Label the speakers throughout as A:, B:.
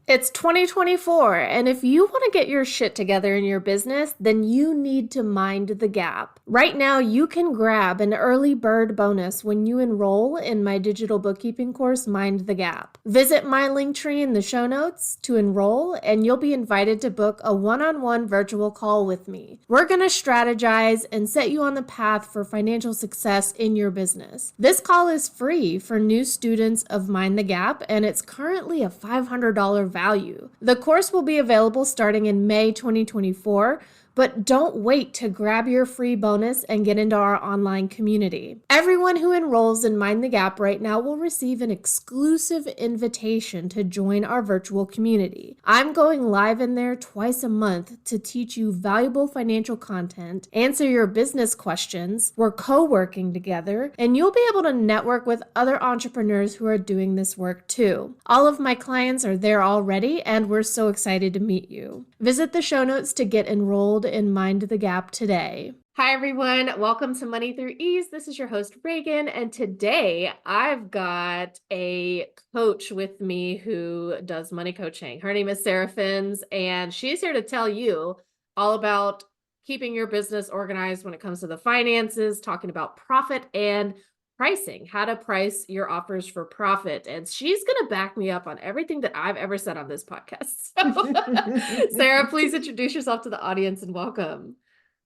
A: It's 2024, and if you want to get your shit together in your business, then you need to mind the gap. Right now, you can grab an early bird bonus when you enroll in my digital bookkeeping course, Mind the Gap. Visit my link tree in the show notes to enroll, and you'll be invited to book a one-on-one virtual call with me. We're going to strategize and set you on the path for financial success in your business. This call is free for new students of Mind the Gap, and it's currently a $500 value. The course will be available starting in May 2024, but don't wait to grab your free bonus and get into our online community. Everyone who enrolls in Mind the Gap right now will receive an exclusive invitation to join our virtual community. I'm going live in there twice a month to teach you valuable financial content, answer your business questions. We're co-working together, and you'll be able to network with other entrepreneurs who are doing this work too. All of my clients are there already, and we're so excited to meet you. Visit the show notes to get enrolled in Mind the Gap today. Hi, everyone. Welcome to Money Through Ease. This is your host, Reagan. And today I've got a coach with me who does money coaching. Her name is Sara, and she's here to tell you all about keeping your business organized when it comes to the finances, talking about profit and pricing, how to price your offers for profit. And she's going to back me up on everything that I've ever said on this podcast. So, Sara, please introduce yourself to the audience and welcome.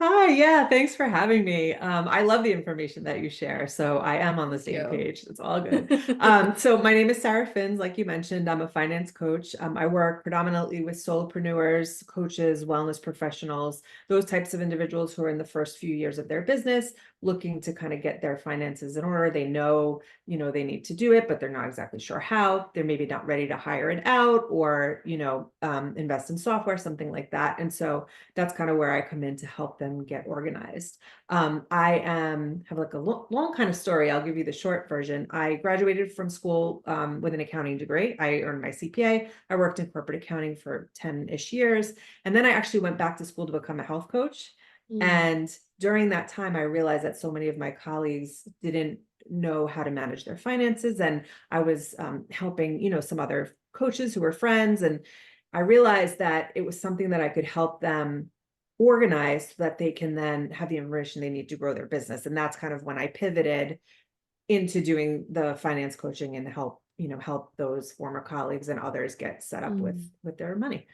B: Hi, yeah, thanks for having me. I love the information that you share, so I am on the
A: Thank
B: same
A: you.
B: page. It's all good. So my name is Sara, like you mentioned. I'm a finance coach. I work predominantly with solopreneurs, coaches, wellness professionals, those types of individuals who are in the first few years of their business, looking to kind of get their finances in order. They know, they need to do it, but they're not exactly sure how. They're maybe not ready to hire it out or, invest in software, something like that. And so that's kind of where I come in to help them get organized. Have like a long kind of story. I'll give you the short version. I graduated from school with an accounting degree. I earned my CPA. I worked in corporate accounting for 10-ish years. And then I actually went back to school to become a health coach. And during that time, I realized that so many of my colleagues didn't know how to manage their finances. And I was helping, some other coaches who were friends. And I realized that it was something that I could help them organize so that they can then have the information they need to grow their business. And that's kind of when I pivoted into doing the finance coaching and help those former colleagues and others get set up with their money.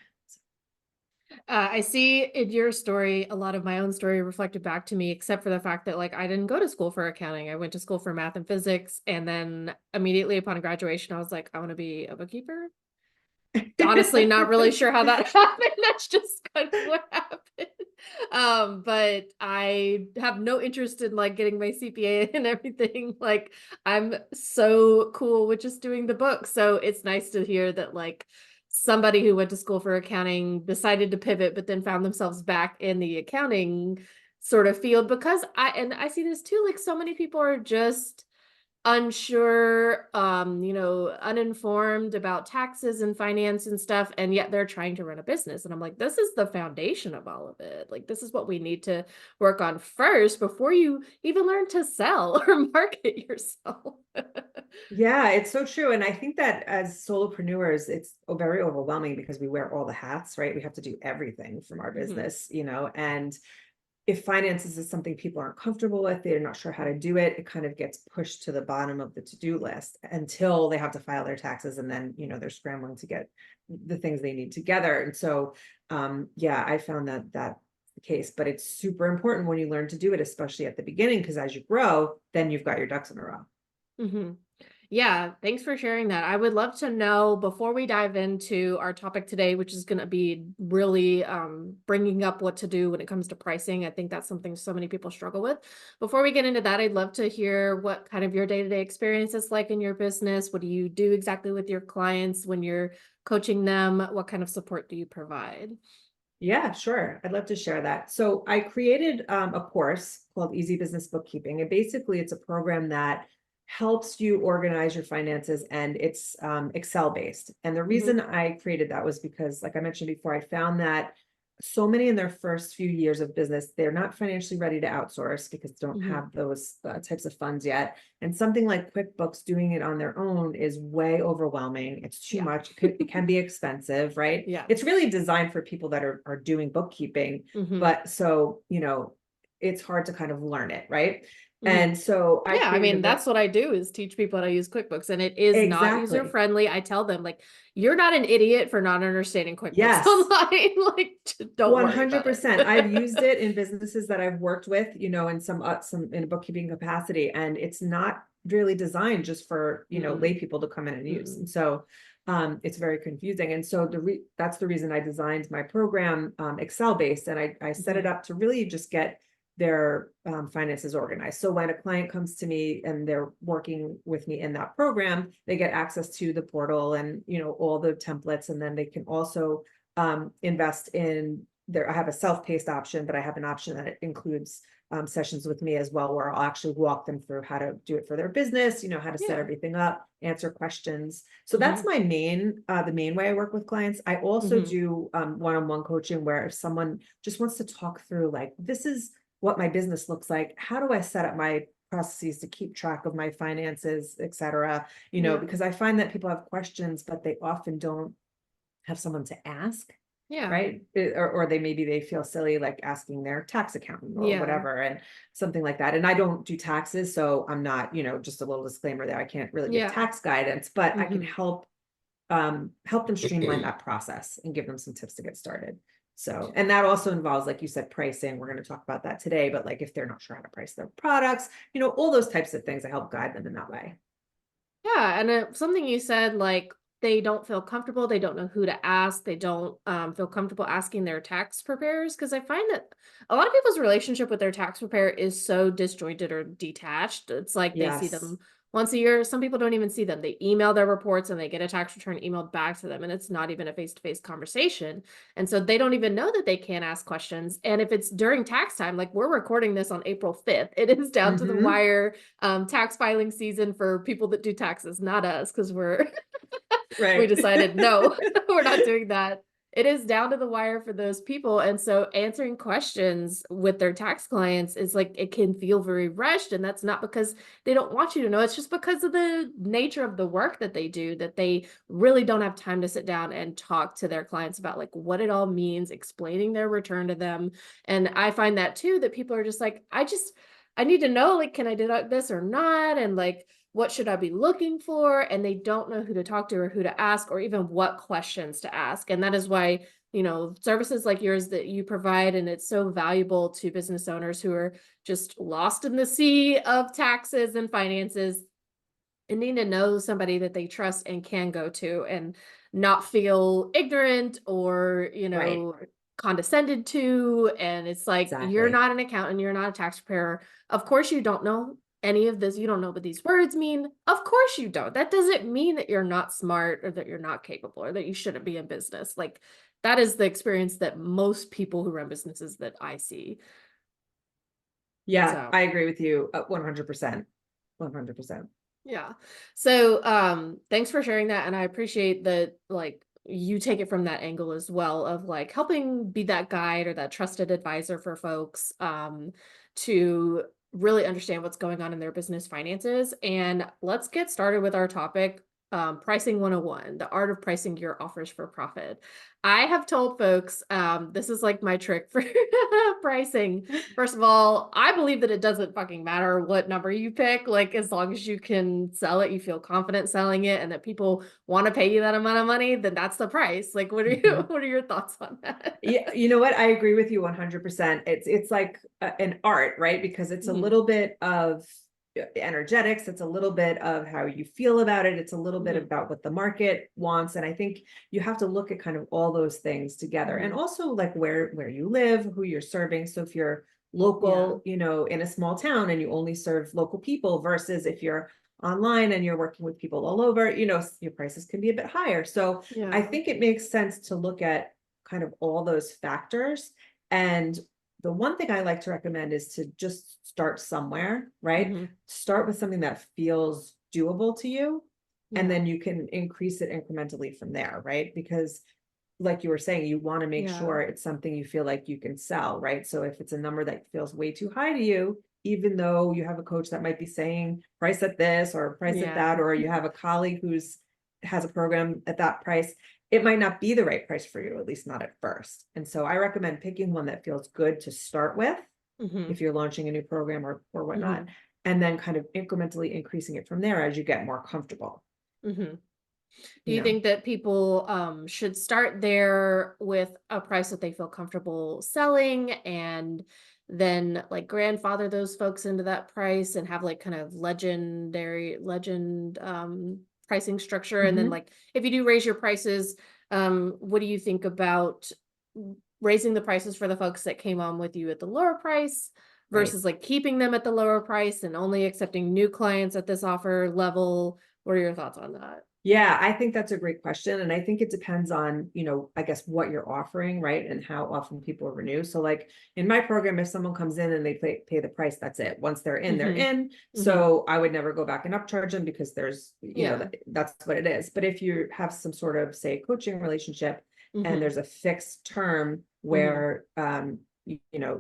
A: I see in your story, a lot of my own story reflected back to me, except for the fact that I didn't go to school for accounting. I went to school for math and physics. And then immediately upon graduation, I was like, I want to be a bookkeeper. Honestly, not really sure how that happened. That's just kind of what happened. But I have no interest in getting my CPA and everything. I'm so cool with just doing the book. So it's nice to hear that somebody who went to school for accounting decided to pivot, but then found themselves back in the accounting sort of field because I see this too, so many people are just unsure, uninformed about taxes and finance and stuff, and yet they're trying to run a business. And I'm like, this is the foundation of all of it. This is what we need to work on first before you even learn to sell or market yourself.
B: Yeah, it's so true. And I think that as solopreneurs, it's very overwhelming because we wear all the hats, right? We have to do everything from our business, and if finances is something people aren't comfortable with, they're not sure how to do it, it kind of gets pushed to the bottom of the to-do list until they have to file their taxes. And then, they're scrambling to get the things they need together. And so, yeah, I found that that's the case, but it's super important when you learn to do it, especially at the beginning, because as you grow, then you've got your ducks in a row.
A: Mm-hmm. Yeah, thanks for sharing that. I would love to know before we dive into our topic today, which is going to be really bringing up what to do when it comes to pricing. I think that's something so many people struggle with. Before we get into that, I'd love to hear what kind of your day-to-day experience is like in your business. What do you do exactly with your clients when you're coaching them? What kind of support do you provide?
B: Yeah, sure. I'd love to share that. So I created a course called Easy Business Bookkeeping. And basically it's a program that helps you organize your finances, and it's Excel based. And the
A: Mhm.
B: reason I created that was because, like I mentioned before, I found that so many in their first few years of business, they're not financially ready to outsource because they don't
A: Hmm.
B: have those types of funds yet. And something like QuickBooks doing it on their own is way overwhelming. It's too
A: Yeah.
B: much. It can be expensive, right?
A: Yeah.
B: It's really designed for people that are doing bookkeeping,
A: Hmm.
B: but so, it's hard to kind of learn it, right?
A: Hmm.
B: And so I
A: Yeah, I
B: created a
A: mean,
B: very,
A: that's what I do is teach people how to use QuickBooks, and it is not user
B: exactly.
A: friendly. I tell them, like, you're not an idiot for not understanding QuickBooks
B: Yes.
A: online. Like, don't worry about
B: 100%. I've used
A: it.
B: it in businesses that I've worked with, in some in a bookkeeping capacity, and it's not really designed just for,
A: Mm-mm,
B: lay people to come in and use.
A: mm-mm,
B: And so it's very confusing. And so that's the reason I designed my program Excel based, and I set it
A: mhm.
B: up to really just get their finances organized. So when a client comes to me and they're working with me in that program, they get access to the portal and, all the templates, and then they can also invest in there. I have a self-paced option, but I have an option that includes sessions with me as well, where I'll actually walk them through how to do it for their business, how to set
A: Yeah.
B: everything up, answer questions. So that's
A: Mhm,
B: my the main way I work with clients. I also
A: mhm.
B: do one-on-one coaching where if someone just wants to talk through, like, this is what my business looks like. How do I set up my processes to keep track of my finances, et cetera?
A: Yeah.
B: Because I find that people have questions, but they often don't have someone to ask,
A: Yeah.
B: right? Or they feel silly like asking their tax accountant or
A: Yeah.
B: whatever, and something like that. And I don't do taxes, so I'm not, just a little disclaimer there. I can't really give
A: Yeah.
B: tax guidance, but I can
A: Mhm.
B: help them streamline that process and give them some tips to get started. So, and that also involves, like you said, pricing. We're going to talk about that today, but like if they're not sure how to price their products, all those types of things, I help guide them in that way.
A: Yeah, and something you said, like they don't feel comfortable, they don't know who to ask, they don't feel comfortable asking their tax preparers. Because I find that a lot of people's relationship with their tax preparer is so disjointed or detached. It's like they see
B: Yes.
A: them once a year. Some people don't even see them. They email their reports and they get a tax return emailed back to them, and it's not even a face-to-face conversation. And so they don't even know that they can't ask questions. And if it's during tax time, like we're recording this on April 5th, it is down to the
B: Mm-hmm.
A: wire tax filing season for people that do taxes, not us, because we
B: Right.
A: decided no, we're not doing that. It is down to the wire for those people. And so answering questions with their tax clients is like it can feel very rushed. And that's not because they don't want you to know. It's just because of the nature of the work that they do, that they really don't have time to sit down and talk to their clients about like what it all means, explaining their return to them. And I find that too, that people are just like, I need to know, like, can I deduct this or not? And like, what should I be looking for? And they don't know who to talk to or who to ask or even what questions to ask. And that is why, services like yours that you provide, and it's so valuable to business owners who are just lost in the sea of taxes and finances and need to know somebody that they trust and can go to and not feel ignorant or,
B: Right.
A: condescended to. And it's like, you're
B: Exactly.
A: not an accountant, you're not a tax preparer. Of course, you don't know any of this. You don't know what these words mean. Of course, you don't. That doesn't mean that you're not smart or that you're not capable or that you shouldn't be in business. Like, that is the experience that most people who run businesses that I see.
B: Yeah,
A: So,
B: I agree with you 100%. 100%.
A: yeah. So, thanks for sharing that. And I appreciate that, like, you take it from that angle as well of like helping be that guide or that trusted advisor for folks, to really understand what's going on in their business finances. And let's get started with our topic, pricing 101, the art of pricing your offers for profit. I have told folks, this is like my trick for pricing. First of all, I believe that it doesn't fucking matter what number you pick. Like, as long as you can sell it, you feel confident selling it, and that people want to pay you that amount of money, then that's the price. Like,
B: Mhm.
A: what are your thoughts on that?
B: Yeah, you know what? I agree with you 100%. It's like an art, right? Because it's a
A: Mhm,
B: little bit of energetics, it's a little bit of how you feel about it, it's a little bit
A: mhm,
B: about what the market wants, and I think you have to look at kind of all those things together, and
A: mhm.
B: also like where you live, who you're serving. So if you're
A: Yeah.
B: local, in a small town and you only serve local people versus if you're online and you're working with people all over, your prices can be a bit higher. So I
A: Yeah.
B: think it makes sense to look at kind of all those factors. And the one thing I like to recommend is to just start somewhere, right?
A: Mhm.
B: Start with something that feels doable to you, and
A: Yeah.
B: then you can increase it incrementally from there, right? Because like you were saying, you want to make
A: Yeah.
B: sure it's something you feel like you can sell, right? So if it's a number that feels way too high to you, even though you have a coach that might be saying price at this or price at
A: Yeah.
B: that, or you have a colleague who's has a program at that price, it might not be the right price for you, at least not at first. And so I recommend picking one that feels good to start with
A: Mm-hmm.
B: if you're launching a new program or whatnot,
A: Mm-hmm.
B: and then kind of incrementally increasing it from there as you get more comfortable,
A: Mm-hmm. Do
B: you
A: you
B: know.
A: think that people should start there with a price that they feel comfortable selling and then like grandfather those folks into that price and have like kind of legend pricing structure? And then
B: Mhm.
A: like if you do raise your prices, what do you think about raising the prices for the folks that came on with you at the lower price
B: Right.
A: versus like keeping them at the lower price and only accepting new clients at this offer level? What are your thoughts on that?
B: Yeah, I think that's a great question. And I think it depends on, I guess what you're offering, right? And how often people renew. So like in my program, if someone comes in and they pay the price, that's it. Once they're in, they're
A: Mhm.
B: in.
A: Mhm.
B: So I would never go back and upcharge them because there's,
A: Yeah.
B: that's what it is. But if you have some sort of, say, coaching relationship and
A: Mhm.
B: there's a fixed term
A: Mhm.
B: where,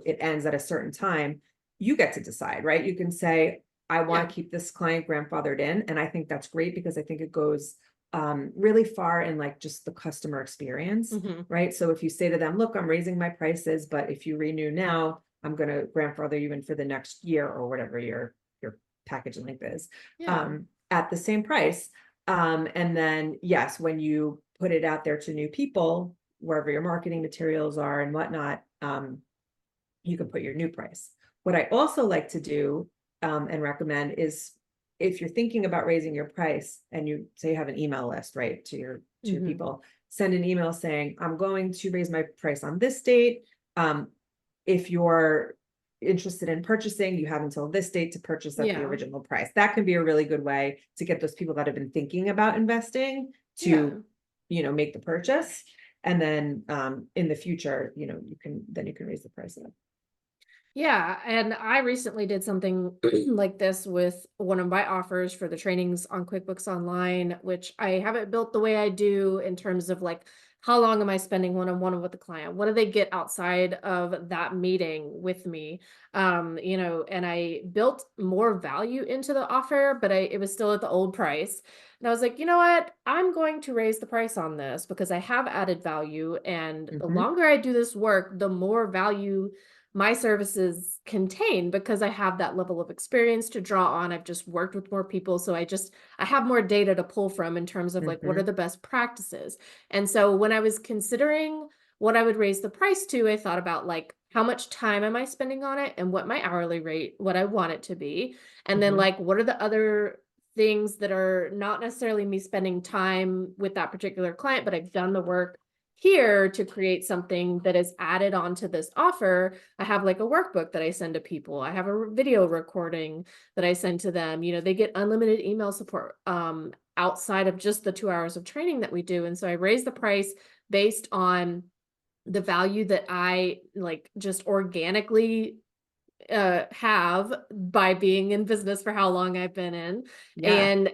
B: it ends at a certain time, you get to decide, right? You can say, I want
A: Yeah.
B: to keep this client grandfathered in. And I think that's great because I think it goes really far in like just the customer experience,
A: Mhm.
B: right? So if you say to them, look, I'm raising my prices, but if you renew now, I'm going to grandfather you in for the next year or whatever your package length is,
A: Yeah.
B: at the same price. And then yes, when you put it out there to new people, wherever your marketing materials are and whatnot, you can put your new price. What I also like to do and recommend is if you're thinking about raising your price and you say you have an email list, right, to your
A: Mhm.
B: people, send an email saying, I'm going to raise my price on this date. Um, if you're interested in purchasing, you have until this date to purchase at the
A: Yeah.
B: original price. That can be a really good way to get those people that have been thinking about investing to,
A: Yeah.
B: make the purchase. And then in the future, you can raise the price up.
A: Yeah, and I recently did something like this with one of my offers for the trainings on QuickBooks Online, which I haven't built the way I do in terms of like how long am I spending one-on-one with the client? What do they get outside of that meeting with me? And I built more value into the offer, but it was still at the old price. And I was like, you know what? I'm going to raise the price on this because I have added value. And the
B: Mhm.
A: longer I do this work, the more value my services contain because I have that level of experience to draw on. I've just worked with more people. So I have more data to pull from in terms of like, what are
B: Mhm.
A: the best practices? And so when I was considering what I would raise the price to, I thought about like, how much time am I spending on it and what my hourly rate, what I want it to be. And then
B: Mhm.
A: like, what are the other things that are not necessarily me spending time with that particular client, but I've done the work here to create something that is added onto this offer. I have like a workbook that I send to people. I have a video recording that I send to them. They get unlimited email support outside of just the 2 hours of training that we do. And so I raise the price based on the value that I like just organically have by being in business for how long I've been in,
B: Yeah.
A: and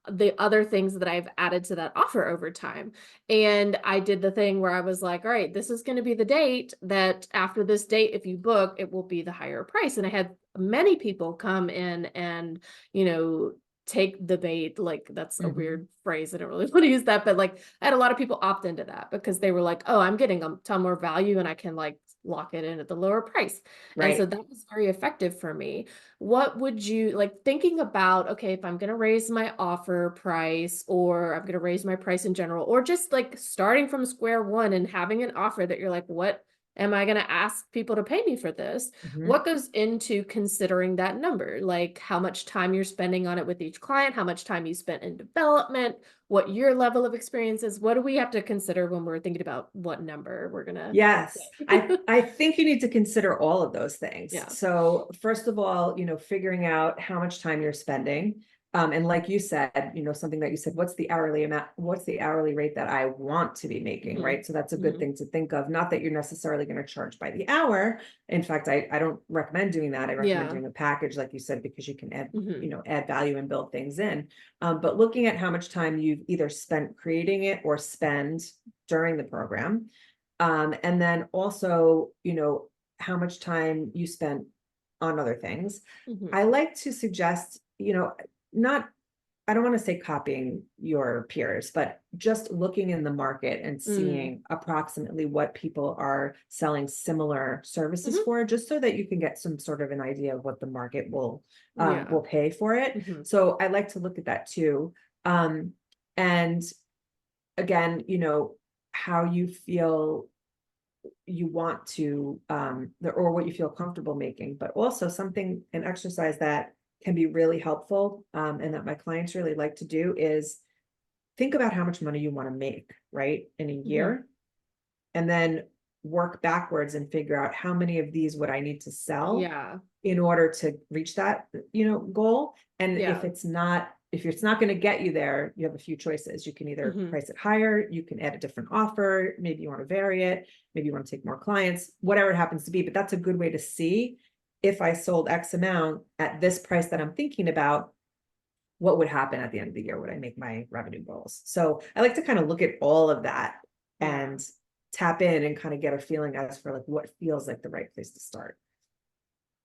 A: the other things that I've added to that offer over time. And I did the thing where I was like, all right, this is going to be the date that after this date, if you book, it will be the higher price. And I had many people come in and, you know, take the bait. Like that's a
B: Mhm.
A: weird phrase. I don't really want to use that, but like I had a lot of people opt into that because they were like, oh, I'm getting a ton more value and I can like lock it in at the lower price. And so
B: Right.
A: that was very effective for me. What would you like thinking about, okay, if I'm going to raise my offer price or I'm going to raise my price in general, or just like starting from square one and having an offer that you're like, what am I going to ask people to pay me for this?
B: Mhm.
A: What goes into considering that number? Like how much time you're spending on it with each client, how much time you spent in development, what your level of experience is. What do we have to consider when we're thinking about what number we're going to
B: Yes, I
A: say?
B: I think you need to consider all of those things.
A: Yeah.
B: So first of all, figuring out how much time you're spending. And like you said, something that you said, what's the hourly amount, what's the hourly rate that I want to be making,
A: Mhm.
B: right? So that's a good
A: Mhm.
B: thing to think of. Not that you're necessarily going to charge by the hour. In fact, I don't recommend doing that. I recommend
A: Yeah.
B: doing a package, like you said, because you can add,
A: Mhm.
B: add value and build things in. But looking at how much time you've either spent creating it or spend during the program. And then also, how much time you spent on other things.
A: Mhm.
B: I like to suggest, not, I don't want to say copying your peers, but just looking in the market and
A: Mm.
B: seeing approximately what people are selling similar services
A: Mhm.
B: for, just so that you can get some sort of an idea of what the market
A: Yeah.
B: will pay for it.
A: Mhm.
B: So I like to look at that too. And again, how you feel you want to or what you feel comfortable making, but also an exercise that can be really helpful, and that my clients really like to do is think about how much money you want to make, right, in a
A: Mhm.
B: year, and then work backwards and figure out how many of these would I need to sell
A: Yeah.
B: in order to reach that, goal. And
A: Yeah.
B: if it's not going to get you there, you have a few choices. You can either
A: Mhm.
B: price it higher, you can add a different offer, maybe you want to vary it, maybe you want to take more clients, whatever it happens to be. But that's a good way to see, if I sold X amount at this price that I'm thinking about, what would happen at the end of the year? Would I make my revenue goals? So I like to kind of look at all of that
A: Yeah.
B: and tap in and kind of get a feeling as for like what feels like the right place to start.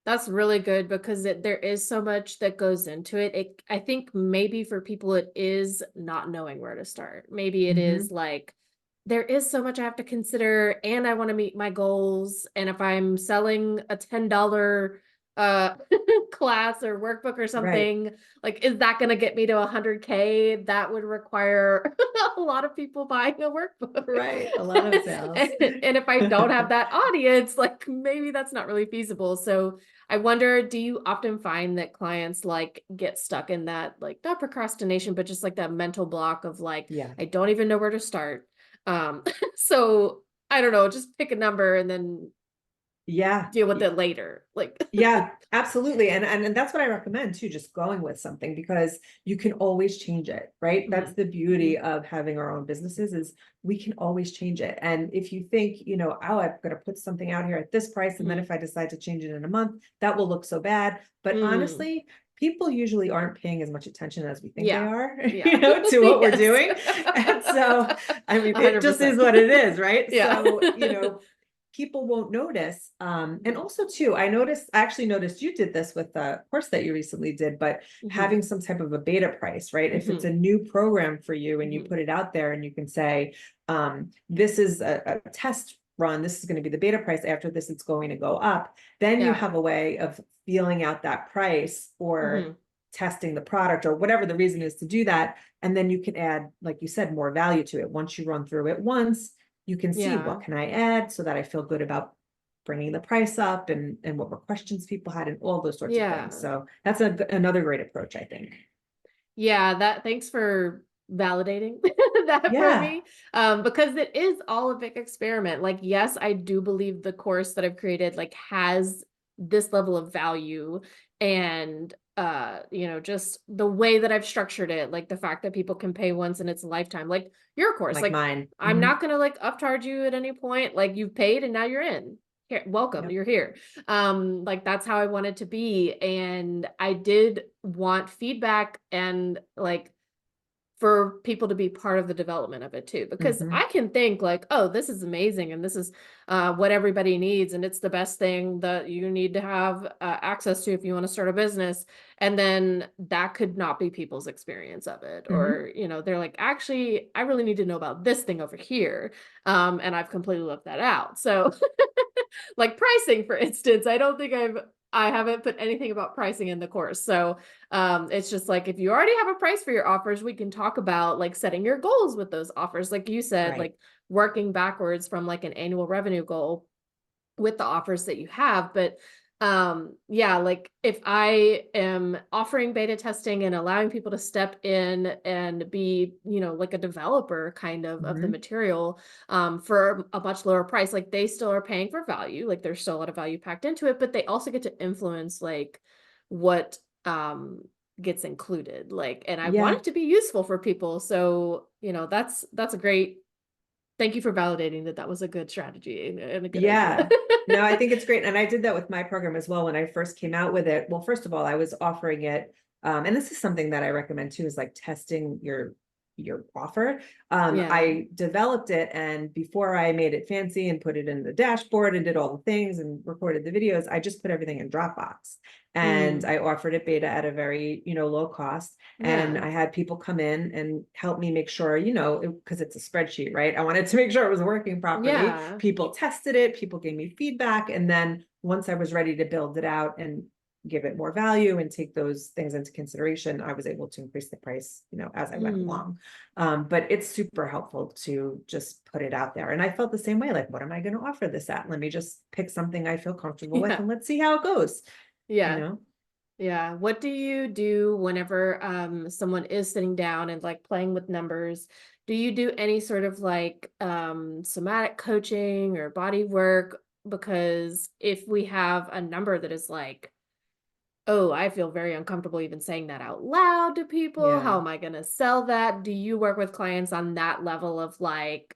A: That's really good because there is so much that goes into it. I think maybe for people it is not knowing where to start. Maybe it is
B: Mhm.
A: like there is so much I have to consider and I want to meet my goals. And if I'm selling a $10 uh class or workbook or
B: Right.
A: something, like is that going to get me to 100K? That would require a lot of people buying a workbook.
B: Right. A lot of sales.
A: And if I don't have that audience, like maybe that's not really feasible. So I wonder, do you often find that clients like get stuck in that, like not procrastination, but just like that mental block of like,
B: Yeah.
A: I don't even know where to start. So I don't know, just pick a number and then
B: Yeah.
A: deal with it later. Like,
B: Yeah, absolutely. And that's what I recommend too, just going with something, because you can always change it, right? That's
A: mhm,
B: the beauty
A: mhm,
B: of having our own businesses, is we can always change it. And if you think, oh, I'm going to put something out here at this price, and then
A: mhm.
B: if I decide to change it in a month, that will look so bad. But
A: Mm,
B: honestly, people usually aren't paying as much attention as we think they
A: yeah.
B: are,
A: Yeah.
B: to what we're
A: Yes.
B: doing. And so, I mean, it just is
A: 100%.
B: what it is, right?
A: Yeah.
B: So, people won't notice. And
A: Mhm,
B: also too, I actually noticed you did this with a course that you recently did, but
A: mhm,
B: having some type of a beta price, right? If it's
A: mhm,
B: a new program for you and you
A: mhm.
B: put it out there and you can say, this is a test run, this is going to be the beta price, after this, it's going to go up. Then you
A: Yeah.
B: have a way of feeling out that price, or
A: Mhm.
B: testing the product, or whatever the reason is to do that. And then you can add, like you said, more value to it. Once you run through it once, you can see,
A: Yeah.
B: what can I add so that I feel good about bringing the price up, and what were questions people had, and all those sorts of things.
A: Yeah.
B: So that's another great approach, I think.
A: Yeah, that thanks for validating that for
B: Yeah.
A: me. Because it is all a big experiment. Like, yes, I do believe the course that I've created like has this level of value and just the way that I've structured it, like the fact that people can pay once and it's a lifetime. Like your course,
B: Like
A: like
B: mine.
A: I'm not gonna like upcharge you at any point. Like you've paid and now you're in. Here, welcome,
B: Yep.
A: you're here. Like that's how I wanted to be, and I did want feedback and like for people to be part of the development of it too, because
B: Hmm.
A: I can think like, oh, this is amazing and this is what everybody needs and it's the best thing that you need to have access to if you want to start a business, and then that could not be people's experience of it,
B: Hmm.
A: or they're like, actually I really need to know about this thing over here, and I've completely left that out. So like pricing, for instance, I haven't put anything about pricing in the course. So it's just like, if you already have a price for your offers, we can talk about like setting your goals with those offers. Like you said,
B: Right.
A: like working backwards from like an annual revenue goal with the offers that you have. But yeah, like if I am offering beta testing and allowing people to step in and be, like a developer kind of the
B: Hmm.
A: material for a much lower price, like they still are paying for value, like there's still a lot of value packed into it, but they also get to influence like what gets included. Like, and I want
B: Yeah.
A: it to be useful for people. So, that's a great, thank you for validating that that was a good strategy and a good idea.
B: Yeah. No, I think it's great. And I did that with my program as well when I first came out with it. Well, first of all, I was offering it. And this is something that I recommend too, is like testing your offer.
A: Yeah.
B: I developed it, and before I made it fancy and put it in the dashboard and did all the things and recorded the videos, I just put everything in Dropbox. And
A: Mm.
B: I offered it beta at a very, low cost. And
A: Yeah.
B: I had people come in and help me make sure, because it's a spreadsheet, right? I wanted to make sure it was working properly.
A: Yeah.
B: People tested it, people gave me feedback. And then once I was ready to build it out and give it more value and take those things into consideration, I was able to increase the price, as I went
A: Mm.
B: along. But it's super helpful to just put it out there. And I felt the same way, like, what am I going to offer this at? Let me just pick something I feel comfortable with
A: Yeah.
B: and let's see how it goes, you
A: Yeah.
B: know?
A: Yeah. What do you do whenever someone is sitting down and like playing with numbers? Do you do any sort of like somatic coaching or body work? Because if we have a number that is like, oh, I feel very uncomfortable even saying that out loud to people.
B: Yeah.
A: How am I going to sell that? Do you work with clients on that level of like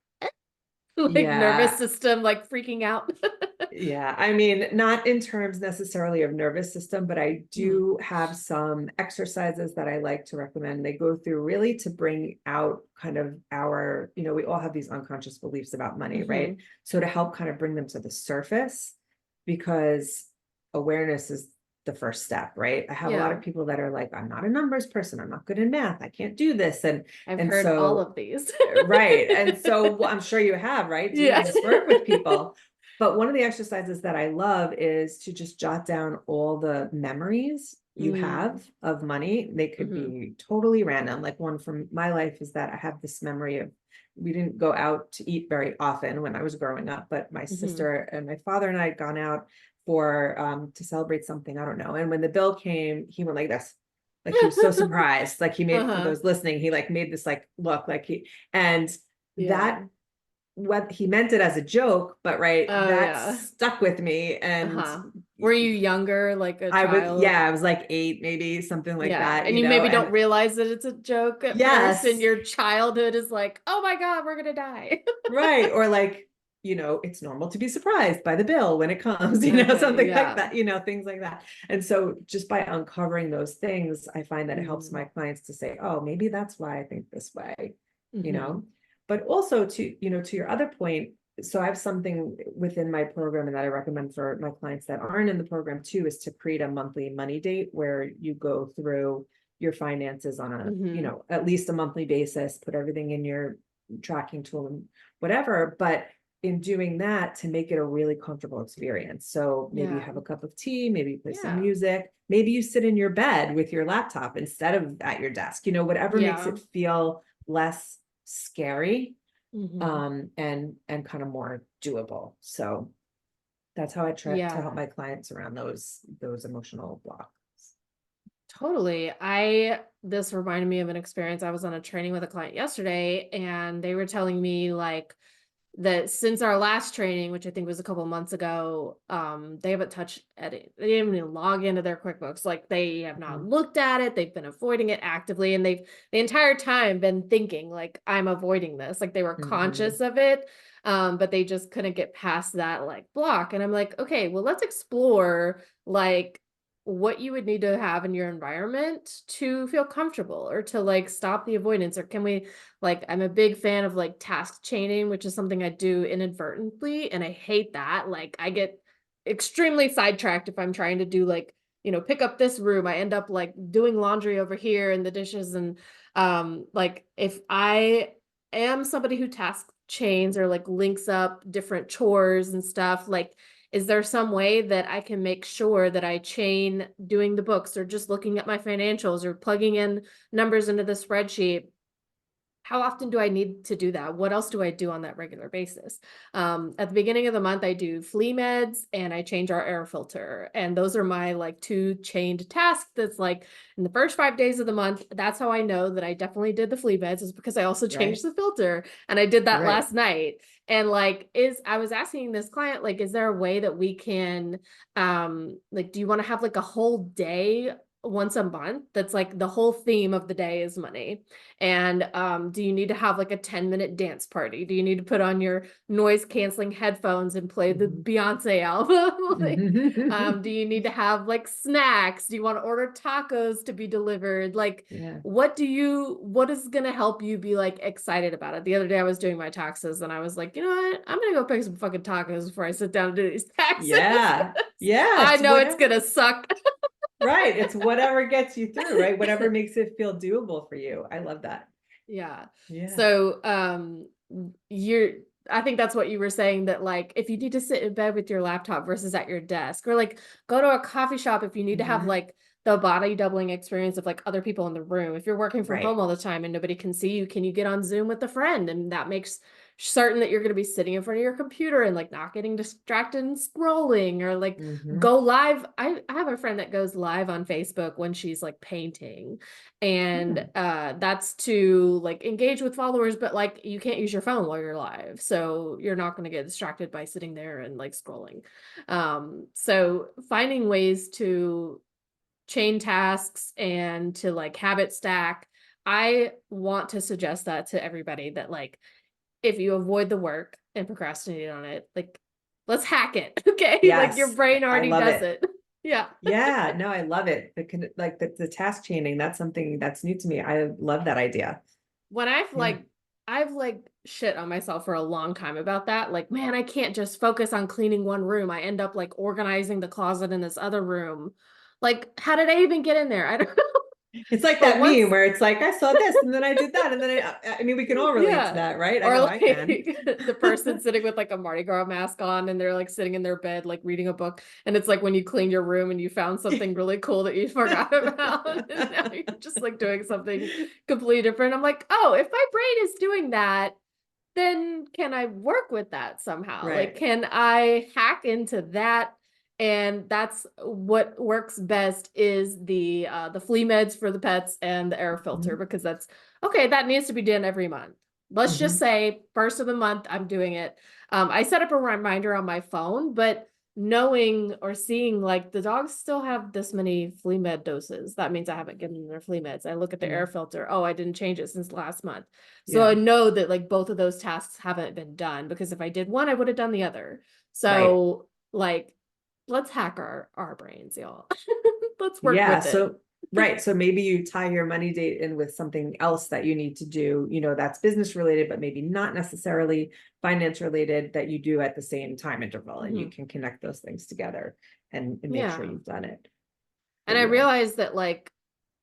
A: like nervous
B: Yeah.
A: system like freaking out?
B: Yeah, I mean, not in terms necessarily of nervous system, but I
A: Mhm.
B: do have some exercises that I like to recommend. They go through really to bring out kind of our, we all have these unconscious beliefs about money, right?
A: Mhm.
B: So to help kind of bring them to the surface, because awareness is the first step, right? I have a lot
A: Yeah.
B: of people that are like, I'm not a numbers person, I'm not good in math, I can't do this. And
A: I've
B: and
A: heard all
B: so
A: of these.
B: right. And so well, I'm sure you have, right, doing
A: Yeah.
B: this work with people. But one of the exercises that I love is to just jot down all the memories you
A: Mm.
B: have of money. They could
A: Mhm.
B: be totally random. Like one from my life is that I have this memory of, we didn't go out to eat very often when I was growing up, but my
A: Mhm.
B: sister and my father and I had gone out for to celebrate something, I don't know. And when the bill came, he went like this. Like he was so surprised. Like he made, for
A: Uh-huh.
B: those listening, he like made this like look like and
A: Yeah.
B: that, what he meant it as a joke, but right,
A: Oh,
B: that
A: yeah.
B: stuck with me. And
A: Uh-huh. Were you younger, like a
B: I was,
A: child?
B: yeah, I was like 8, maybe something like
A: Yeah.
B: that,
A: And you maybe don't
B: and
A: realize that it's a joke at first, and
B: yes,
A: your childhood is like, oh my God, we're gonna die.
B: right. Or like, it's normal to be surprised by the bill when it comes,
A: Okay,
B: something like
A: yeah.
B: that, things like that. And so just by uncovering those things, I find that it helps
A: Mm.
B: my clients to say, oh, maybe that's why I think this way, you
A: Mhm.
B: know. But also to your other point, so I have something within my program and that I recommend for my clients that aren't in the program too, is to create a monthly money date where you go through your finances on a,
A: Mhm.
B: at least a monthly basis, put everything in your tracking tool and whatever. But in doing that, to make it a really comfortable experience. So maybe you
A: Yeah.
B: have a cup of tea, maybe you play some
A: Yeah.
B: music, maybe you sit in your bed with your laptop instead of at your desk, whatever makes
A: Yeah.
B: it feel less scary,
A: Mhm.
B: and kind of more doable. So that's how I try to help
A: Yeah.
B: my clients around those emotional blocks.
A: Totally. This reminded me of an experience. I was on a training with a client yesterday, and they were telling me like that since our last training, which I think was a couple months ago, they haven't touched edit. They didn't even log into their QuickBooks. Like they have not
B: Mhm.
A: looked at it. They've been avoiding it actively, and they've the entire time been thinking like I'm avoiding this. Like they were
B: Mhm.
A: conscious of it, but they just couldn't get past that like block. And I'm like, okay, well, let's explore like what you would need to have in your environment to feel comfortable or to like stop the avoidance, or can we like, I'm a big fan of like task chaining, which is something I do inadvertently, and I hate that. Like, I get extremely sidetracked if I'm trying to do like, pick up this room. I end up like doing laundry over here and the dishes. And like if I am somebody who task chains or like links up different chores and stuff, like is there some way that I can make sure that I chain doing the books or just looking at my financials or plugging in numbers into the spreadsheet? How often do I need to do that? What else do I do on that regular basis? At the beginning of the month, I do flea meds and I change our air filter. And those are my like two chained tasks. That's like in the first 5 days of the month. That's how I know that I definitely did the flea meds, is because I also changed
B: Right.
A: the filter. And I did that
B: Right.
A: last night. And like, I was asking this client, like, is there a way that we can, like, do you want to have like a whole day once a month that's like the whole theme of the day is money. And do you need to have like a 10-minute dance party? Do you need to put on your noise canceling headphones and play the
B: Mhm.
A: Beyonce album? Like, do
B: Mhm.
A: you need to have like snacks? Do you want to order tacos to be delivered? Like,
B: Yeah.
A: what is going to help you be like excited about it? The other day I was doing my taxes and I was like, you know what? I'm going to go pick some fucking tacos before I sit down and do these taxes.
B: Yeah. Yeah.
A: I
B: It's
A: know it's going
B: whatever.
A: to suck.
B: Right. It's whatever gets you through, right? Whatever makes it feel doable for you. I love that.
A: Yeah.
B: Yeah.
A: So, you're, I think that's what you were saying, that like if you need to sit in bed with your laptop versus at your desk, or like go to a coffee shop if you need to have
B: Mhm.
A: like the body doubling experience of like other people in the room. If you're working from home
B: Right.
A: all the time and nobody can see you, can you get on Zoom with a friend? And that makes certain that you're going to be sitting in front of your computer and like not getting distracted and scrolling, or like
B: Mhm.
A: go live. I have a friend that goes live on Facebook when she's like painting, and
B: Hmm.
A: that's to like engage with followers, but like you can't use your phone while you're live, so you're not going to get distracted by sitting there and like scrolling. So finding ways to chain tasks and to like habit stack, I want to suggest that to everybody, that like if you avoid the work and procrastinate on it, like let's hack it. Okay, like your
B: Yes.
A: brain
B: I
A: already
B: love
A: does
B: it.
A: it. Yeah.
B: Yeah. No, I love it. Like the task chaining, that's something that's new to me. I love that idea.
A: When
B: Yeah.
A: I've like shit on myself for a long time about that. Like, man, I can't just focus on cleaning one room. I end up like organizing the closet in this other room. Like, how did I even get in there? I don't know.
B: It's like
A: But
B: that
A: once,
B: meme where it's like, I saw this and then I did that. And then I mean, we can all relate to
A: yeah.
B: that, right? I
A: Or
B: know
A: like
B: I can.
A: the person sitting with like a Mardi Gras mask on and they're like sitting in their bed, like reading a book. And it's like when you clean your room and you found something really cool that you forgot about. And now you're just like doing something completely different. I'm like, oh, if my brain is doing that, then can I work with that somehow? Like,
B: Right.
A: can I hack into that? And that's what works best, is the flea meds for the pets and the air filter,
B: Mhm.
A: because that's okay. That needs to be done every month. Let's just
B: Mhm.
A: say first of the month, I'm doing it. I set up a reminder on my phone, but knowing or seeing like the dogs still have this many flea med doses, that means I haven't given them their flea meds. I look at the air
B: Mm.
A: filter. Oh, I didn't change it since last month. So I
B: Yeah.
A: know that like both of those tasks haven't been done, because if I did one, I would have done the other.
B: Right.
A: So like, let's hack our brains, y'all. Let's work
B: Yeah.
A: with it.
B: So, right. So maybe you tie your money date in with something else that you need to do, that's business related, but maybe not necessarily finance related, that you do at the same time interval, and you
A: Mhm.
B: can connect those things together and make sure
A: Yeah.
B: you've done it.
A: And
B: But
A: I
B: yeah.
A: realized that like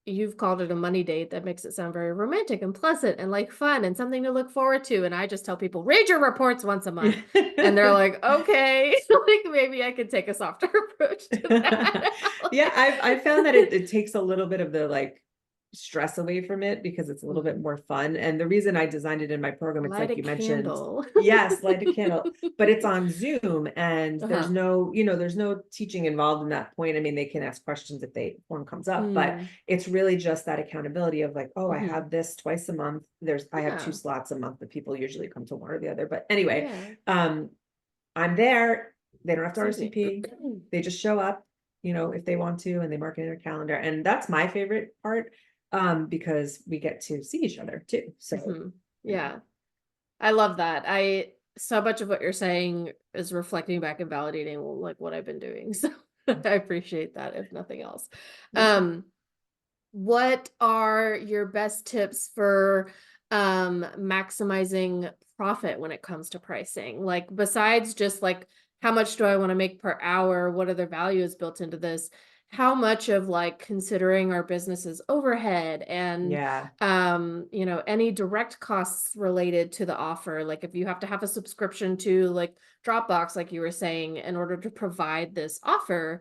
A: you've called it a money date. That makes it sound very romantic and pleasant and like fun and something to look forward to. And I just tell people, read your reports once a month. And they're like, okay, like maybe I could take a softer approach to that.
B: Yeah,
A: Like,
B: I've found that it takes a little bit of the like stress away from it, because it's a little bit
A: mm,
B: more fun. And the reason I designed it in my program, it's
A: light a
B: like you mentioned,
A: candle.
B: yes, light a candle, but it's on Zoom, and
A: Uh-huh.
B: there's no teaching involved in that point. I mean, they can ask questions if one comes up, but
A: Mm,
B: it's really just that accountability of like, oh, I
A: hmm.
B: have this twice a month. I have two
A: Yeah.
B: slots a month, but people usually come to one or the other. But anyway,
A: Yeah.
B: um, I'm there. They don't have to
A: Excuse me.
B: RSVP. They just show up, if they want to, and they mark it in their calendar. And that's my favorite part, because we get to see each other too. So,
A: Hmm.
B: yeah.
A: Yeah. I love that. So much of what you're saying is reflecting back and validating like what I've been doing. So I appreciate that, if nothing else.
B: Yeah.
A: Um, what are your best tips for maximizing profit when it comes to pricing? Like besides just like how much do I want to make per hour? What other value is built into this? How much of like considering our business's overhead and
B: Yeah.
A: any direct costs related to the offer, like if you have to have a subscription to like Dropbox, like you were saying, in order to provide this offer,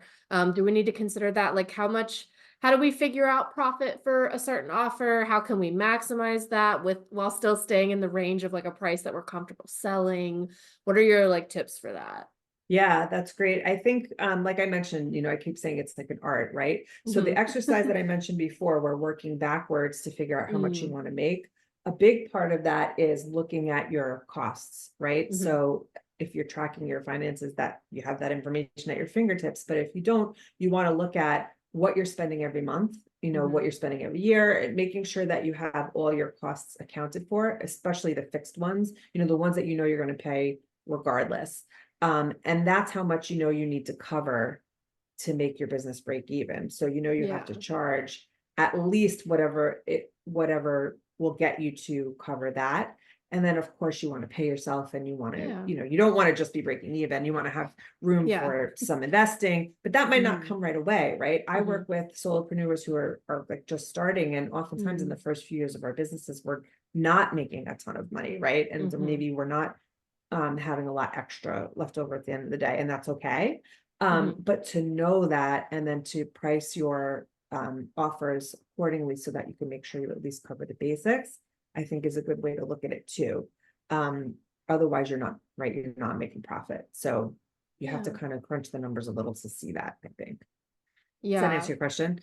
A: do we need to consider that? Like how do we figure out profit for a certain offer? How can we maximize that while still staying in the range of like a price that we're comfortable selling? What are your like tips for that?
B: Yeah, that's great. I think, like I mentioned, I keep saying it's like an art, right? So the
A: Hmm.
B: exercise that I mentioned before, we're working backwards to figure out how much you
A: Mm,
B: want to make. A big part of that is looking at your costs, right?
A: hmm.
B: So if you're tracking your finances, that you have that information at your fingertips. But if you don't, you want to look at what you're spending every month, what you're spending every year, and making sure that you have all your costs accounted for, especially the fixed ones, the ones that you're going to pay regardless. And that's how much you need to cover to make your business break even. So you have to
A: Yeah.
B: charge at least whatever will get you to cover that. And then of course you want to pay yourself, and you want to,
A: Yeah.
B: you don't want to just be breaking even. You want to have room
A: Yeah.
B: for some investing, but that might not
A: Mm-hmm.
B: come right away, right? I
A: Mm-hmm.
B: work with solopreneurs who are like just starting, and oftentimes in the
A: Mm-hmm.
B: first few years of our businesses, we're not making a ton of money, right? And so
A: Mm-hmm.
B: maybe we're not having a lot extra left over at the end of the day, and that's okay.
A: Mm-hmm.
B: But to know that, and then to price your offers accordingly so that you can make sure you at least cover the basics, I think is a good way to look at it too. Um, Otherwise you're not, right, you're not making profit. So you have to
A: Yeah.
B: kind of crunch the numbers a little to see that, I think. Does that
A: Yeah.
B: answer your question?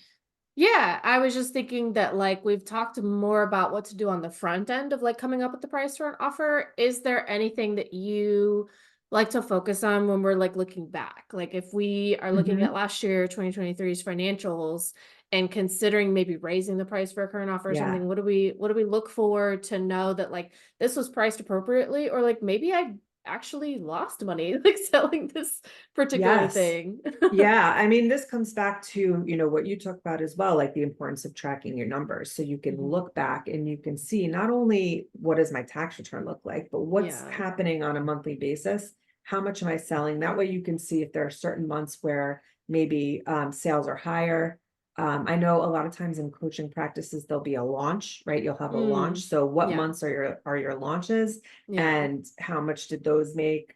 A: Yeah, I was just thinking that like we've talked more about what to do on the front end of like coming up with the price for an offer. Is there anything that you like to focus on when we're like looking back? Like if we are looking at
B: Hmm.
A: last year, 2023's financials and considering maybe raising the price for a current offer or
B: Yeah.
A: something, what do we look for to know that like this was priced appropriately, or like maybe I actually lost money like selling this particular
B: Yes.
A: thing?
B: Yeah, I mean, this comes back to, what you talk about as well, like the importance of tracking your numbers. So you can
A: Mhm.
B: look back and you can see not only what does my tax return look like, but what's
A: Yeah.
B: happening on a monthly basis. How much am I selling? That way you can see if there are certain months where maybe sales are higher. I know a lot of times in coaching practices, there'll be a launch, right? You'll have a launch.
A: Mm.
B: So what
A: Yeah.
B: months are your launches,
A: Yeah.
B: and how much did those make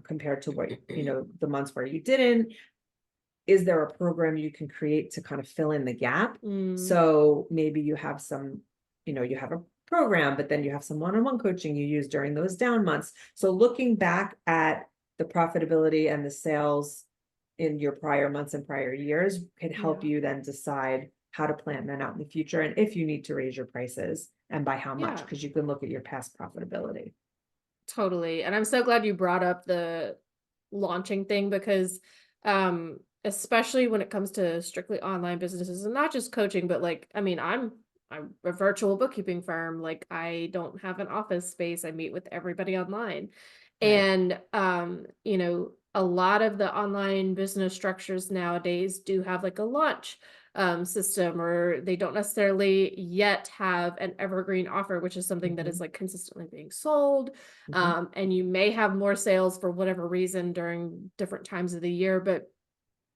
B: compared to what, the months where you didn't? Is there a program you can create to kind of fill in the gap?
A: Mm.
B: So maybe you have some, you have a program, but then you have some one-on-one coaching you use during those down months. So looking back at the profitability and the sales in your prior months and prior years can help
A: Yeah.
B: you then decide how to plan that out in the future, and if you need to raise your prices and by how much,
A: Yeah.
B: because you can look at your past profitability.
A: Totally. And I'm so glad you brought up the launching thing because especially when it comes to strictly online businesses and not just coaching, but like I mean, I'm a virtual bookkeeping firm. Like I don't have an office space. I meet with everybody online.
B: Right.
A: And a lot of the online business structures nowadays do have like a launch system, or they don't necessarily yet have an evergreen offer, which is something that is
B: Hmm.
A: like consistently being sold.
B: Hmm.
A: And you may have more sales for whatever reason during different times of the year, but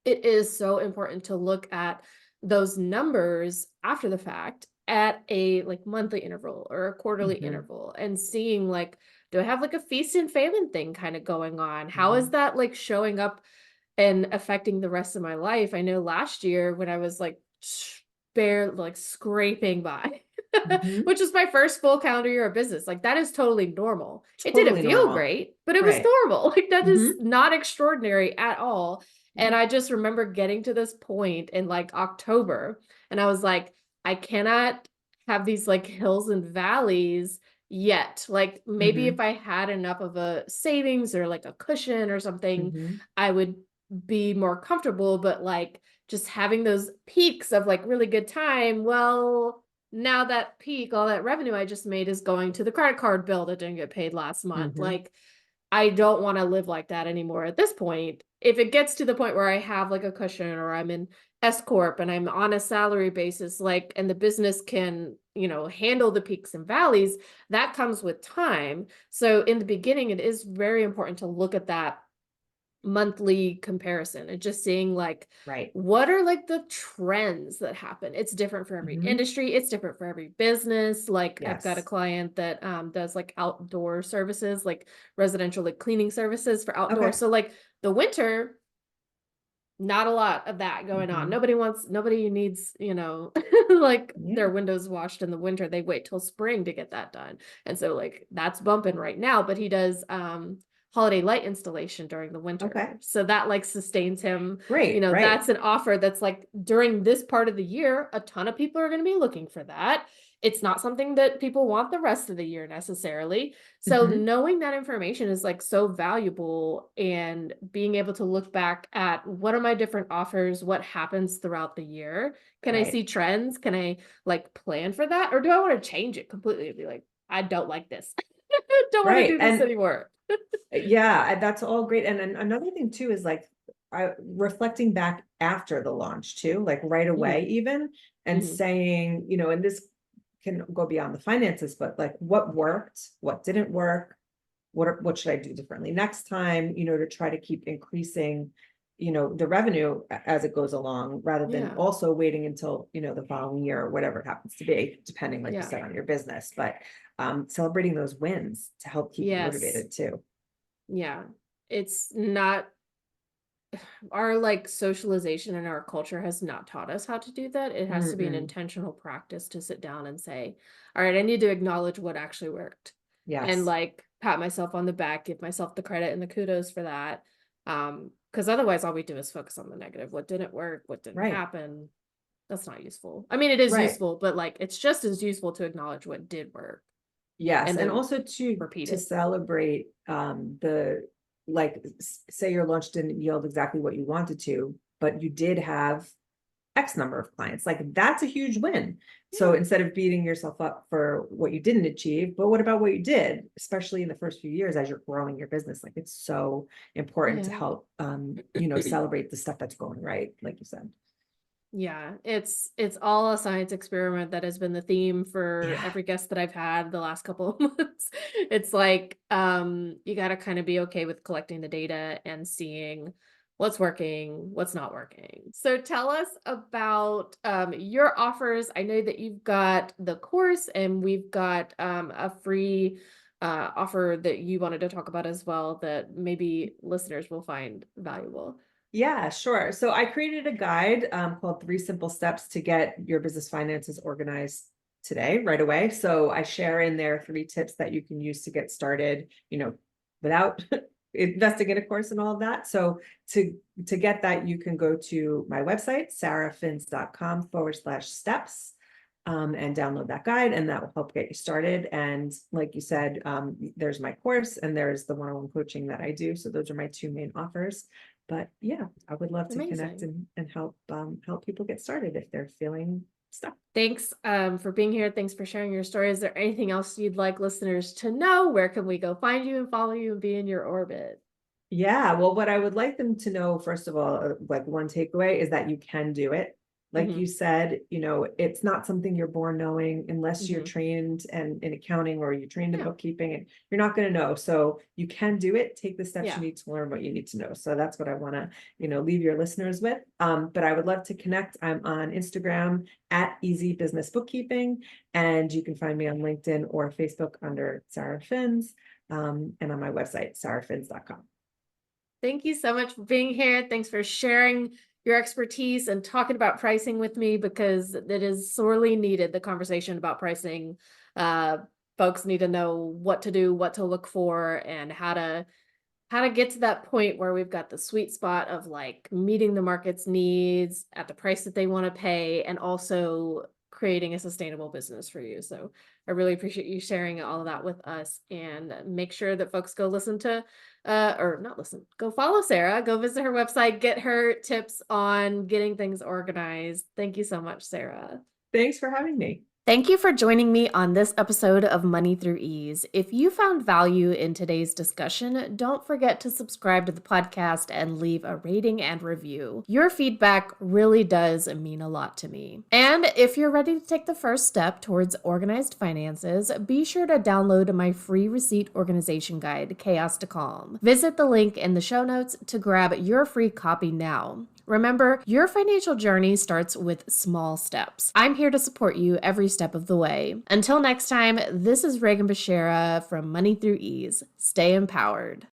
A: it is so important to look at those numbers after the fact at a like monthly interval or a quarterly
B: Hmm.
A: interval and seeing like, do I have like a feast and famine thing kind of going on? How is
B: Hmm.
A: that like showing up and affecting the rest of my life? I know last year when I was like bare like scraping by,
B: Hmm.
A: which was my first full calendar year of business. Like that is totally normal. It didn't
B: Totally
A: feel
B: normal.
A: great, but it was
B: Right.
A: normal. Like that is
B: Hmm.
A: not extraordinary at all. And
B: Yeah.
A: I just remember getting to this point in like October, and I was like, I cannot have these like hills and valleys yet. Like maybe if
B: Hmm.
A: I had enough of a savings or like a cushion or something,
B: Hmm.
A: I would be more comfortable. But like just having those peaks of like really good time, well, now that peak, all that revenue I just made is going to the credit card bill that didn't get paid last month.
B: Hmm.
A: Like I don't want to live like that anymore at this point. If it gets to the point where I have like a cushion or I'm in S corp and I'm on a salary basis, like, and the business can, handle the peaks and valleys, that comes with time. So in the beginning, it is very important to look at that monthly comparison and just seeing like
B: Right.
A: what are like the trends that happen. It's different for every
B: Hmm.
A: industry, it's different for every business. Like I've got a
B: Yes.
A: client that does like outdoor services, like residential like cleaning services for outdoor.
B: Okay.
A: So like the winter, not a lot of that going on.
B: Hmm.
A: Nobody needs, like
B: Yeah.
A: their windows washed in the winter. They wait till spring to get that done. And so like that's bumping right now, but he does holiday light installation during the
B: Okay.
A: winter. So that like sustains him.
B: Great. Right.
A: That's an offer that's like during this part of the year, a ton of people are going to be looking for that. it's not something that people want the rest of the year necessarily. So
B: Mhm.
A: knowing that information is like so valuable, and being able to look back at what are my different offers, what happens throughout the year. Can I
B: Right.
A: see trends? Can I like plan for that? Or do I want to change it completely and be like, I don't like this. Don't want to
B: Right.
A: do this
B: And
A: anymore.
B: yeah, that's all great. And then another thing too is like reflecting back after the launch too, like right
A: Mhm,
B: away even, and
A: mhm.
B: saying, and this can go beyond the finances, but like what worked, what didn't work, what should I do differently next time, to try to keep increasing, the revenue as it goes along, rather than
A: Yeah,
B: also waiting until, the following year or whatever it happens to be, depending, like you
A: yeah.
B: said, on your business. But celebrating those wins to help keep you
A: Yes.
B: motivated too.
A: Yeah. It's not our like socialization and our culture has not taught us how to do that. It has to be an
B: Mm-mm.
A: intentional practice to sit down and say, all right, I need to acknowledge what actually worked, and
B: Yes.
A: like pat myself on the back, give myself the credit and the kudos for that. Because otherwise all we do is focus on the negative. What didn't work, what didn't
B: Right.
A: happen. That's not useful. I mean, it is
B: Right.
A: useful, but like it's just as useful to acknowledge what did work
B: Yes.
A: and
B: And
A: then
B: also to
A: repeat
B: to
A: it.
B: celebrate the like say your lunch didn't yield exactly what you wanted to, but you did have X number of clients. Like that's a huge win. So
A: Yeah.
B: instead of beating yourself up for what you didn't achieve, but what about what you did, especially in the first few years as you're growing your business? Like it's so important to
A: Yeah.
B: help celebrate the stuff that's going right, like you said.
A: Yeah, it's all a science experiment. That has been the theme for
B: Yeah.
A: every guest that I've had the last couple of months. It's like, you gotta kind of be okay with collecting the data and seeing what's working, what's not working. So tell us about your offers. I know that you've got the course, and we've got a free offer that you wanted to talk about as well that maybe listeners will find valuable.
B: Yeah, sure. So I created a guide called Three Simple Steps to Get Your Business Finances Organized Today, right away. So I share in there 3 tips that you can use to get started, without investing in a course and all of that. So to get that, you can go to my website, sarafins.com/steps. And download that guide, and that will help get you started. And like you said, there's my course and there's the one-on-one coaching that I do. So those are my 2 main offers. But yeah, I would love to connect
A: Amazing.
B: and help people get started if they're feeling stuck.
A: Thanks for being here. Thanks for sharing your story. Is there anything else you'd like listeners to know? Where can we go find you and follow you and be in your orbit?
B: Yeah, well, what I would like them to know, first of all, like one takeaway is that you can do it. Like
A: Hmm.
B: you said, it's not something you're born knowing unless you're
A: Hmm.
B: trained and in accounting or you're trained in
A: Yeah.
B: bookkeeping, and you're not going to know. So you can do it. Take the steps you
A: Yeah.
B: need to learn what you need to know. So that's what I want to, leave your listeners with. But I would love to connect. I'm on Instagram at Easy Business Bookkeeping, and you can find me on LinkedIn or Facebook under Sarah Fins, and on my website, sarafins.com.
A: Thank you so much for being here. Thanks for sharing your expertise and talking about pricing with me, because it is sorely needed. The conversation about pricing. Uh, Folks need to know what to do, what to look for, and how to get to that point where we've got the sweet spot of like meeting the market's needs at the price that they want to pay, and also creating a sustainable business for you. So I really appreciate you sharing all of that with us, and make sure that folks go listen to or not listen, go follow Sarah, go visit her website, get her tips on getting things organized. Thank you so much, Sarah.
B: Thanks for having me.
A: Thank you for joining me on this episode of Money Through Ease. If you found value in today's discussion, don't forget to subscribe to the podcast and leave a rating and review. Your feedback really does mean a lot to me. And if you're ready to take the first step towards organized finances, be sure to download my free receipt organization guide, Chaos to Calm. Visit the link in the show notes to grab your free copy now. Remember, your financial journey starts with small steps. I'm here to support you every step of the way. Until next time, this is Reagan Bashara from Money Through Ease. Stay empowered.